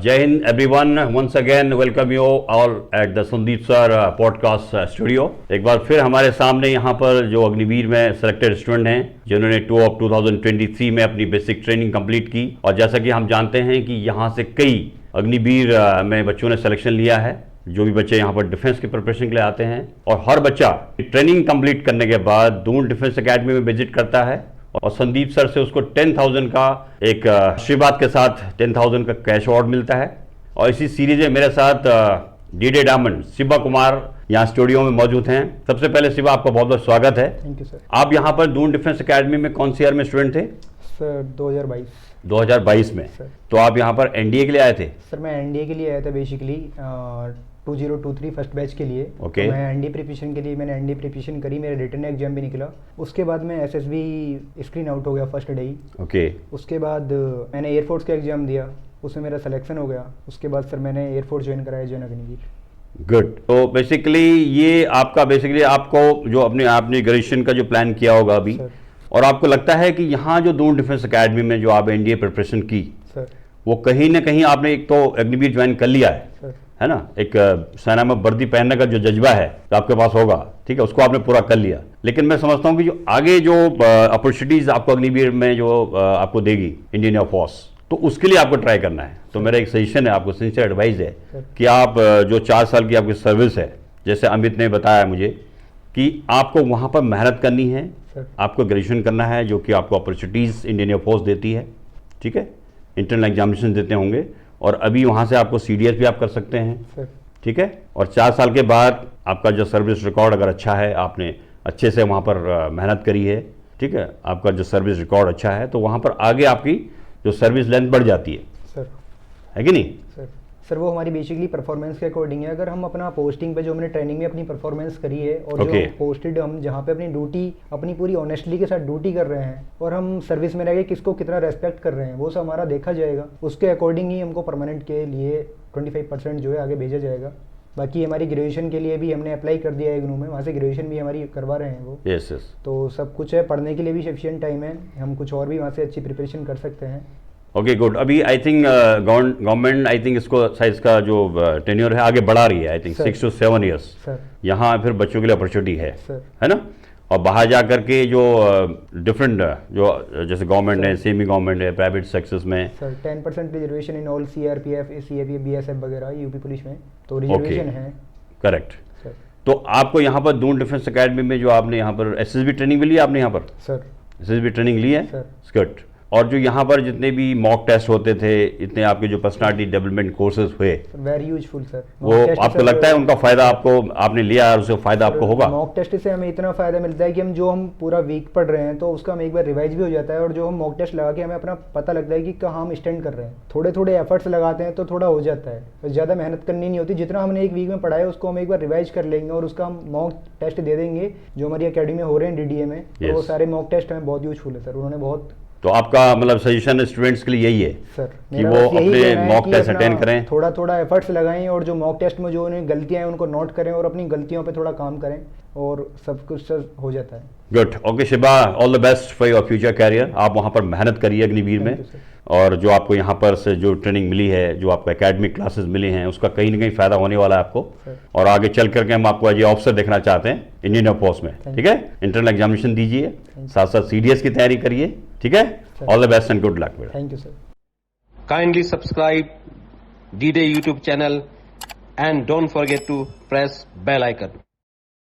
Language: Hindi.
Jai Hind everyone, once again welcome you all at the Sandeep Sir podcast studio। एक बार फिर हमारे सामने यहाँ पर जो अग्निवीर में सेलेक्टेड स्टूडेंट हैं जिन्होंने 2 of 2023 में अपनी बेसिक ट्रेनिंग कंप्लीट की, और जैसा कि हम जानते हैं कि यहाँ से कई अग्निवीर में बच्चों ने सिलेक्शन लिया है। जो भी बच्चे यहाँ पर डिफेंस की प्रिपरेशन के लिए आते हैं, और हर बच्चा ट्रेनिंग कंप्लीट करने के बाद दून डिफेंस एकेडमी में विजिट करता है और संदीप सर से उसको 10,000 का एक आशीर्वाद के साथ 10,000 का कैश अवार्ड मिलता है। और इसी सीरीज में मेरे साथ डीडे डायमंड शिवा कुमार यहाँ स्टूडियो में मौजूद हैं। सबसे पहले शिवा, आपका बहुत बहुत स्वागत है। Thank you sir. आप यहाँ पर दून डिफेंस एकेडमी में कौन से ईयर में स्टूडेंट थे? सर 2022 में सर। तो आप यहाँ पर एनडीए के लिए आए थे? सर मैं एनडीए के लिए आया था बेसिकली 2023 फर्स्ट बैच के लिए। ओके। तो मैं एनडीए प्रिपरेशन के लिए मैंने एनडीए प्रिपरेशन करी, मेरा रिटन एग्जाम भी निकला। उसके बाद मैं एसएसबी स्क्रीन आउट हो गया फर्स्ट डे ही। ओके। उसके बाद मैंने एयरफोर्स का एग्जाम दिया, उसमें मेरा सिलेक्शन हो गया। उसके बाद सर मैंने एयरफोर्स ज्वाइन कराया, जॉन अग्निवीर। गुड। तो बेसिकली ये आपका आपको जो आपने ग्रेजुएशन का जो प्लान किया होगा अभी, और आपको लगता है कि यहाँ जो दून डिफेंस एकेडमी में जो आप एनडीए प्रिपरेशन की सर, वो कहीं ना कहीं आपने एक तो अग्निवीर ज्वाइन कर लिया है सर, है ना, एक सेना में वर्दी पहनने का जो जज्बा है तो आपके पास होगा, ठीक है, उसको आपने पूरा कर लिया। लेकिन मैं समझता हूँ कि जो आगे जो अपॉर्चुनिटीज आपको अग्निवीर में जो आपको देगी इंडियन एयरफोर्स, तो उसके लिए आपको ट्राई करना है। तो मेरा एक सजेशन है आपको, सिंसियर एडवाइस है कि आप जो 4 साल की आपकी सर्विस है, जैसे अमित ने बताया मुझे, कि आपको वहाँ पर मेहनत करनी है, आपको ग्रेजुएशन करना है, जो कि आपको अपॉर्चुनिटीज़ इंडियन एयरफोर्स देती है, ठीक है, इंटरनल एग्जामिनेशन देते होंगे, और अभी वहाँ से आपको सीडीएस भी आप कर सकते हैं, ठीक है। और 4 साल के बाद आपका जो सर्विस रिकॉर्ड अगर अच्छा है, आपने अच्छे से वहाँ पर मेहनत करी है, ठीक है, आपका जो सर्विस रिकॉर्ड अच्छा है, तो वहाँ पर आगे आपकी जो सर्विस लेंथ बढ़ जाती है सर, है कि नहीं? सर वो हमारी बेसिकली परफॉर्मेंस के अकॉर्डिंग है। अगर हम अपना पोस्टिंग पे जो हमने ट्रेनिंग में अपनी परफॉर्मेंस करी है, और जो पोस्टेड हम जहाँ पे अपनी ड्यूटी अपनी पूरी ऑनेस्टली के साथ ड्यूटी कर रहे हैं, और हम सर्विस में रह के किसको कितना रेस्पेक्ट कर रहे हैं, वो सब हमारा देखा जाएगा। उसके अकॉर्डिंग ही हमको परमानेंट के लिए 25% जो है आगे भेजा जाएगा। बाकी हमारी ग्रेजुएशन के लिए भी हमने अप्लाई कर दिया है इग्नू में, वहाँ से ग्रेजुएशन भी हमारी करवा रहे हैं वो। यस। तो सब कुछ है, पढ़ने के लिए भी सफिशिएंट टाइम है, हम कुछ और भी वहाँ से अच्छी प्रिपरेशन कर सकते हैं। Okay, good. अभी I think government I think इसको साइज का जो टेन्योर है आगे बढ़ा रही है, आई थिंक 6 to 7 years। यहाँ फिर बच्चों के लिए अपॉर्चुनिटी है ना। और बाहर जा करके जो डिफरेंट जो जैसे गवर्नमेंट है, सेमी गवर्नमेंट है, प्राइवेट सेक्टर्स में sir 10% reservation in all CRPF, CAPF, BSF वगैरह, यूपी पुलिस में तो रिजर्वेशन है। करेक्ट। तो आपको यहाँ पर दून डिफेंस एकेडमी में जो आपने यहाँ पर एसएसबी ट्रेनिंग भी ली आपने यहाँ पर? सर एसएसबी ट्रेनिंग ली है, स्कर्ट। और जो यहाँ पर जितने भी मॉक टेस्ट होते थे, इतने आपके जो पर्सनालिटी डेवलपमेंट कोर्सेज हुए, वेरी यूजफुल सर। वो आपको लगता है उनका फायदा आपने लिया और उससे फायदा आपको होगा? मॉक टेस्ट से हमें इतना फायदा मिलता है कि हम पूरा वीक पढ़ रहे हैं तो उसका हम एक बार रिवाइज भी हो जाता है, और जो हम मॉक टेस्ट लगा के हमें अपना पता लगता है कि कहाँ हम स्टैंड कर रहे हैं। थोड़े थोड़े एफर्ट्स लगाते हैं तो थोड़ा हो जाता है, तो ज़्यादा मेहनत करनी नहीं होती। जितना हमने एक वीक में पढ़ा है उसको हम एक बार रिवाइज कर लेंगे, और उसका हम मॉक टेस्ट दे देंगे जो हमारी अकेडमी में हो रहे हैं डीडीए में। तो वो सारे मॉक टेस्ट हमें बहुत यूजफुल है सर, उन्होंने बहुत। तो आपका मतलब सजेशन स्टूडेंट्स के लिए यही है सर कि वो अपने मॉक टेस्ट अटेंड करें, थोड़ा थोड़ा एफर्ट्स लगाएं, और जो मॉक टेस्ट में जो उन्हें गलतियां हैं उनको नोट करें, और अपनी गलतियों पे थोड़ा काम करें, और सब कुछ हो जाता है। Good. Okay Shiva, all the best for your future career. आप वहाँ पर मेहनत करिए अग्निवीर में, और जो आपको यहाँ पर से जो ट्रेनिंग मिली है, जो आपको एकेडमिक क्लासेस मिली हैं, उसका कहीं ना कहीं फायदा होने वाला है आपको। और आगे चल करके हम आपको एज ए ऑफिसर देखना चाहते हैं इंडियन एयरफोर्स में, ठीक है। इंटरनल एग्जामिनेशन दीजिए, साथ साथ सीडीएस की तैयारी करिए, ठीक है। All the best and good luck. Thank you sir. Kindly subscribe D-Day YouTube channel and don't forget to press bell icon.